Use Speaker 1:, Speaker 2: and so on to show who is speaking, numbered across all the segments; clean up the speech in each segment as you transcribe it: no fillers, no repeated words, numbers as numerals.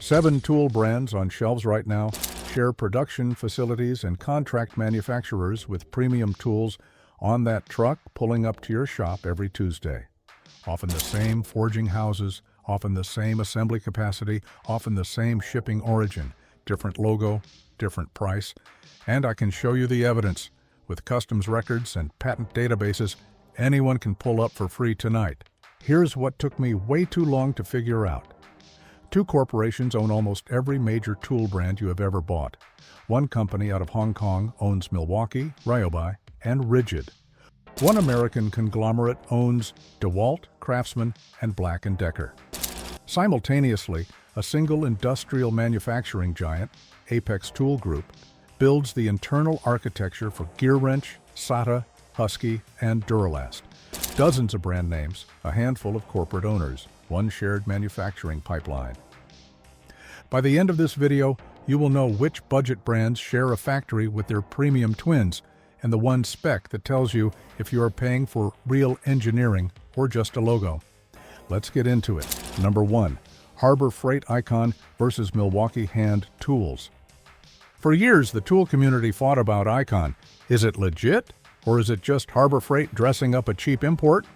Speaker 1: 7 tool brands on shelves right now share production facilities and contract manufacturers with premium tools on that truck pulling up to your shop every Tuesday. Often the same forging houses, often the same assembly capacity, often the same shipping origin, different logo, different price, and I can show you the evidence. With customs records and patent databases, anyone can pull up for free tonight. Here's what took me way too long to figure out. 2 corporations own almost every major tool brand you have ever bought. One company out of Hong Kong owns Milwaukee, Ryobi, and Ridgid. One American conglomerate owns DeWalt, Craftsman, and Black & Decker. Simultaneously, a single industrial manufacturing giant, Apex Tool Group, builds the internal architecture for Gearwrench, SATA, Husky, and Duralast. Dozens of brand names, a handful of corporate owners, one shared manufacturing pipeline. By the end of this video, you will know which budget brands share a factory with their premium twins, and the one spec that tells you if you are paying for real engineering or just a logo. Let's get into it. Number 1. Harbor Freight Icon versus Milwaukee Hand Tools. For years, the tool community fought about Icon. Is it legit, or is it just Harbor Freight dressing up a cheap import?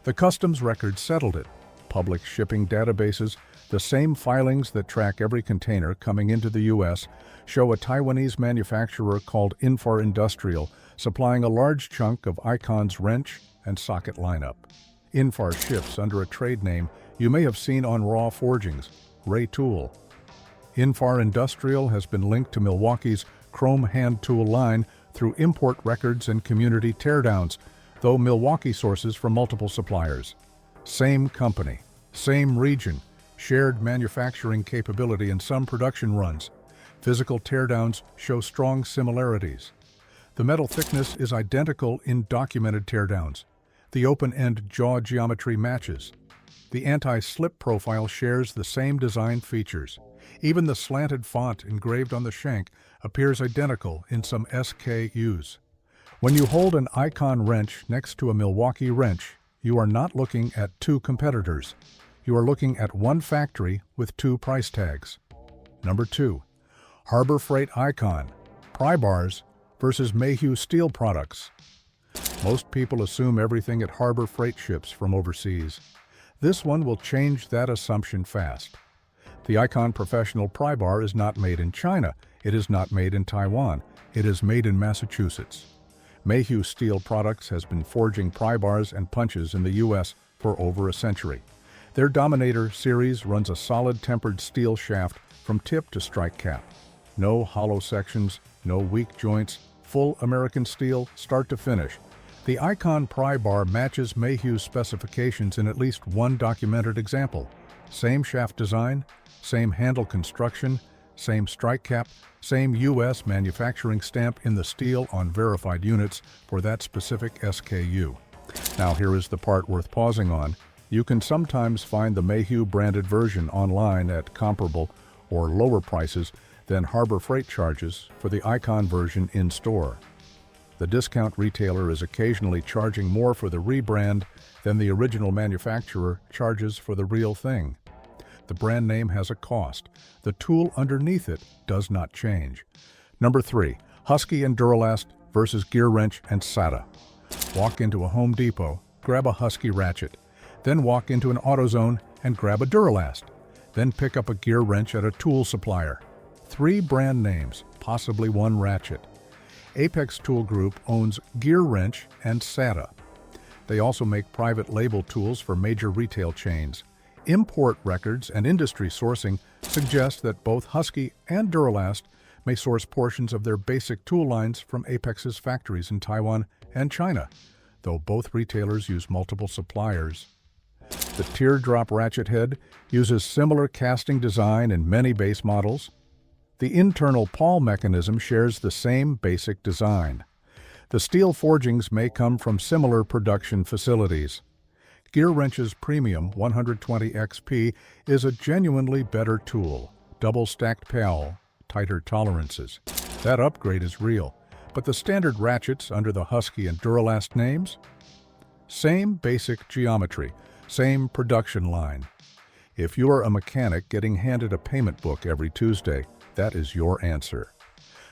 Speaker 1: The customs records settled it. Public shipping databases, the same filings that track every container coming into the U.S., show a Taiwanese manufacturer called Infar Industrial supplying a large chunk of Icon's wrench and socket lineup. Infar ships under a trade name you may have seen on Raw Forgings, Ray Tool. Infar Industrial has been linked to Milwaukee's chrome hand tool line through import records and community teardowns, though Milwaukee sources from multiple suppliers. Same company, same region, shared manufacturing capability in some production runs. Physical teardowns show strong similarities. The metal thickness is identical in documented teardowns. The open-end jaw geometry matches. The anti-slip profile shares the same design features. Even the slanted font engraved on the shank appears identical in some SKUs. When you hold an Icon wrench next to a Milwaukee wrench, you are not looking at 2 competitors. You are looking at one factory with 2 price tags. Number 2. Harbor Freight Icon, pry bars versus Mayhew steel products. Most people assume everything at Harbor Freight ships from overseas. This one will change that assumption fast. The Icon Professional Pry Bar is not made in China. It is not made in Taiwan. It is made in Massachusetts. Mayhew Steel Products has been forging pry bars and punches in the U.S. for over a century. Their Dominator series runs a solid tempered steel shaft from tip to strike cap. No hollow sections, no weak joints, full American steel, start to finish. The Icon pry bar matches Mayhew's specifications in at least one documented example. Same shaft design, same handle construction, same strike cap, same U.S. manufacturing stamp in the steel on verified units for that specific SKU. Now here is the part worth pausing on. You can sometimes find the Mayhew branded version online at comparable or lower prices than Harbor Freight charges for the Icon version in store. The discount retailer is occasionally charging more for the rebrand than the original manufacturer charges for the real thing. The brand name has a cost. The tool underneath it does not change. Number 3. Husky and Duralast versus Gearwrench and SATA. Walk into a Home Depot, grab a Husky ratchet. Then walk into an AutoZone and grab a Duralast. Then pick up a Gearwrench at a tool supplier. 3 brand names, possibly 1 ratchet. Apex Tool Group owns Gearwrench and SATA. They also make private label tools for major retail chains. Import records and industry sourcing suggest that both Husky and Duralast may source portions of their basic tool lines from Apex's factories in Taiwan and China, though both retailers use multiple suppliers. The teardrop ratchet head uses similar casting design in many base models. The internal pawl mechanism shares the same basic design. The steel forgings may come from similar production facilities. Gearwrench's Premium 120 XP is a genuinely better tool. Double-stacked pawl, tighter tolerances. That upgrade is real, but the standard ratchets under the Husky and Duralast names? Same basic geometry, same production line. If you are a mechanic getting handed a payment book every Tuesday, that is your answer.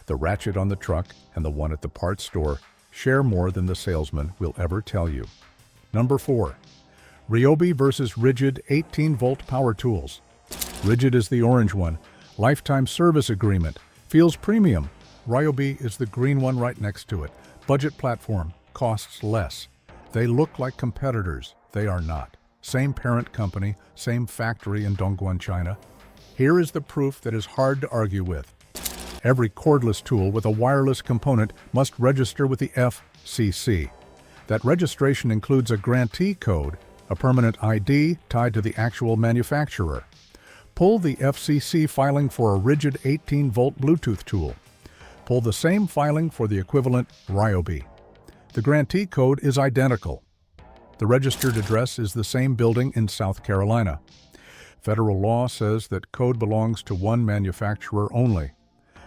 Speaker 1: The ratchet on the truck and the one at the parts store share more than the salesman will ever tell you. Number 4. Ryobi versus Ridgid 18-volt power tools. Ridgid is the orange one. Lifetime service agreement. Feels premium. Ryobi is the green one right next to it. Budget platform. Costs less. They look like competitors. They are not. Same parent company, same factory in Dongguan, China. Here is the proof that is hard to argue with. Every cordless tool with a wireless component must register with the FCC. That registration includes a grantee code, a permanent ID tied to the actual manufacturer. Pull the FCC filing for a Ridgid 18-volt Bluetooth tool. Pull the same filing for the equivalent Ryobi. The grantee code is identical. The registered address is the same building in South Carolina. Federal law says that code belongs to one manufacturer only.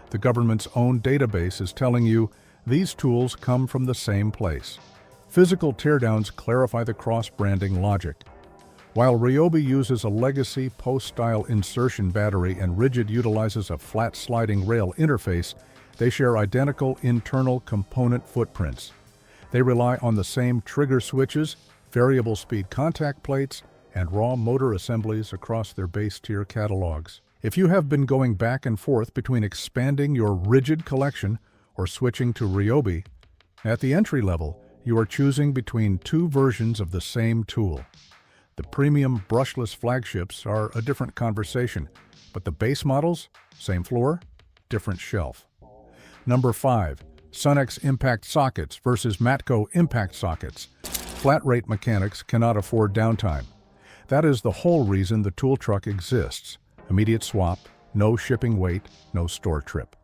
Speaker 1: The government's own database is telling you these tools come from the same place. Physical teardowns clarify the cross-branding logic. While Ryobi uses a legacy post-style insertion battery and Ridgid utilizes a flat sliding rail interface, they share identical internal component footprints. They rely on the same trigger switches, variable speed contact plates, and raw motor assemblies across their base tier catalogs. If you have been going back and forth between expanding your Ridgid collection or switching to Ryobi, at the entry level, you are choosing between two versions of the same tool. The premium brushless flagships are a different conversation, but the base models, same floor, different shelf. Number 5. Sunex impact sockets versus Matco impact sockets. Flat-rate mechanics cannot afford downtime. That is the whole reason the tool truck exists. Immediate swap, no shipping wait, no store trip.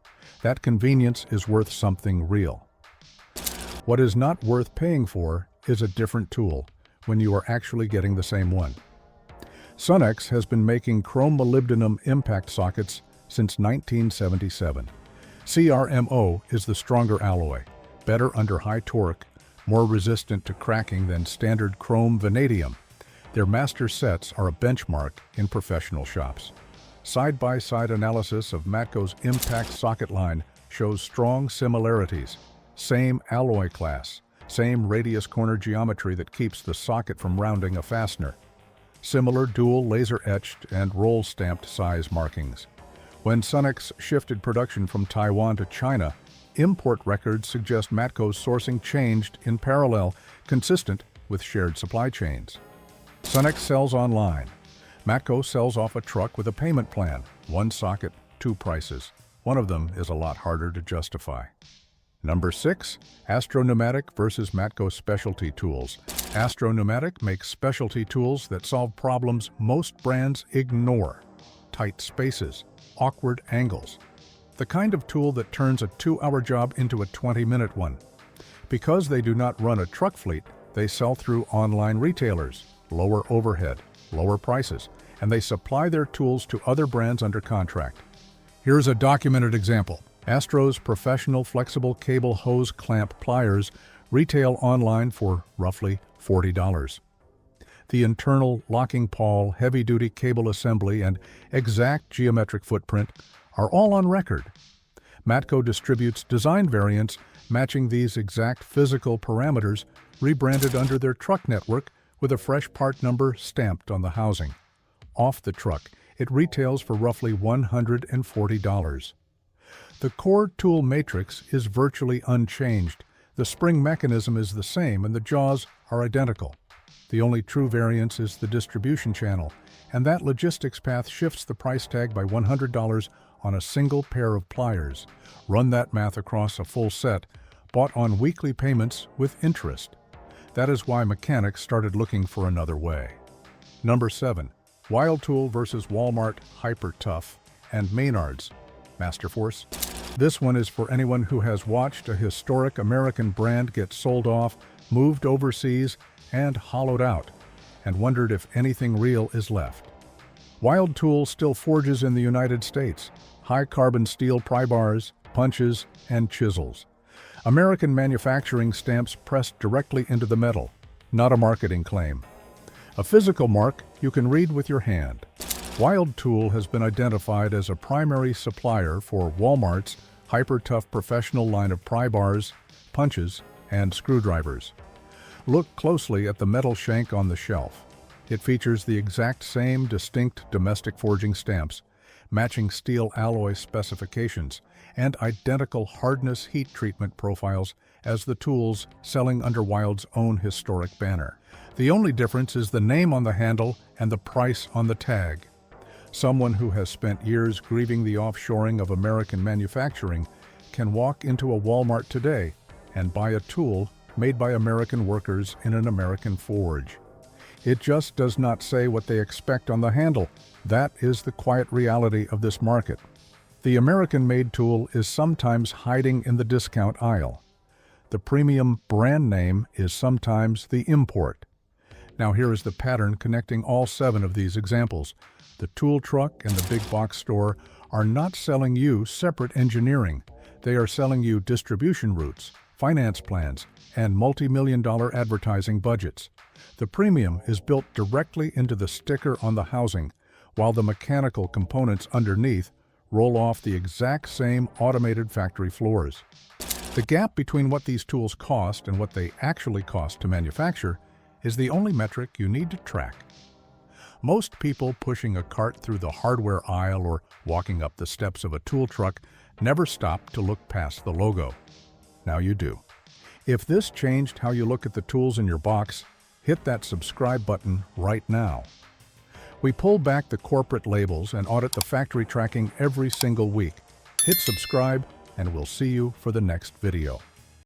Speaker 1: That convenience is worth something real. What is not worth paying for is a different tool when you are actually getting the same one. Sunex has been making chrome molybdenum impact sockets since 1977. CRMO is the stronger alloy, better under high torque, more resistant to cracking than standard chrome vanadium. Their master sets are a benchmark in professional shops. Side-by-side analysis of Matco's impact socket line shows strong similarities. Same alloy class, same radius corner geometry that keeps the socket from rounding a fastener. Similar dual laser-etched and roll-stamped size markings. When Sunex shifted production from Taiwan to China, import records suggest Matco's sourcing changed in parallel, consistent with shared supply chains. Sunex sells online. Matco sells off a truck with a payment plan. One socket, two prices. One of them is a lot harder to justify. Number 6. Astro Pneumatic versus Matco Specialty Tools. Astro Pneumatic makes specialty tools that solve problems most brands ignore. Tight spaces, awkward angles. The kind of tool that turns a 2-hour job into a 20-minute one. Because they do not run a truck fleet, they sell through online retailers. Lower overhead, lower prices, and they supply their tools to other brands under contract. Here's a documented example. Astro's professional flexible cable hose clamp pliers retail online for roughly $40. The internal locking pawl, heavy-duty cable assembly, and exact geometric footprint are all on record. Matco distributes design variants matching these exact physical parameters, rebranded under their truck network with a fresh part number stamped on the housing. Off the truck, it retails for roughly $140. The core tool matrix is virtually unchanged. The spring mechanism is the same and the jaws are identical. The only true variance is the distribution channel, and that logistics path shifts the price tag by $100 on a single pair of pliers. Run that math across a full set, bought on weekly payments with interest. That is why mechanics started looking for another way. Number 7. Wilde Tool versus Walmart Hyper Tough and Maynard's Masterforce. This one is for anyone who has watched a historic American brand get sold off, moved overseas, and hollowed out, and wondered if anything real is left. Wilde Tool still forges in the United States. High-carbon steel pry bars, punches, and chisels. American manufacturing stamps pressed directly into the metal, not a marketing claim. A physical mark you can read with your hand. Wilde Tool has been identified as a primary supplier for Walmart's hyper-tough professional line of pry bars, punches, and screwdrivers. Look closely at the metal shank on the shelf. It features the exact same distinct domestic forging stamps, matching steel alloy specifications, and identical hardness heat treatment profiles as the tools selling under Wilde's own historic banner. The only difference is the name on the handle and the price on the tag. Someone who has spent years grieving the offshoring of American manufacturing can walk into a Walmart today and buy a tool made by American workers in an American forge. It just does not say what they expect on the handle. That is the quiet reality of this market. The American-made tool is sometimes hiding in the discount aisle. The premium brand name is sometimes the import. Now here is the pattern connecting all 7 of these examples. The tool truck and the big box store are not selling you separate engineering. They are selling you distribution routes, finance plans, and multi-million-dollar advertising budgets. The premium is built directly into the sticker on the housing, while the mechanical components underneath roll off the exact same automated factory floors. The gap between what these tools cost and what they actually cost to manufacture is the only metric you need to track. Most people pushing a cart through the hardware aisle or walking up the steps of a tool truck never stop to look past the logo. Now you do. If this changed how you look at the tools in your box, hit that subscribe button right now. We pull back the corporate labels and audit the factory tracking every single week. Hit subscribe and we'll see you for the next video.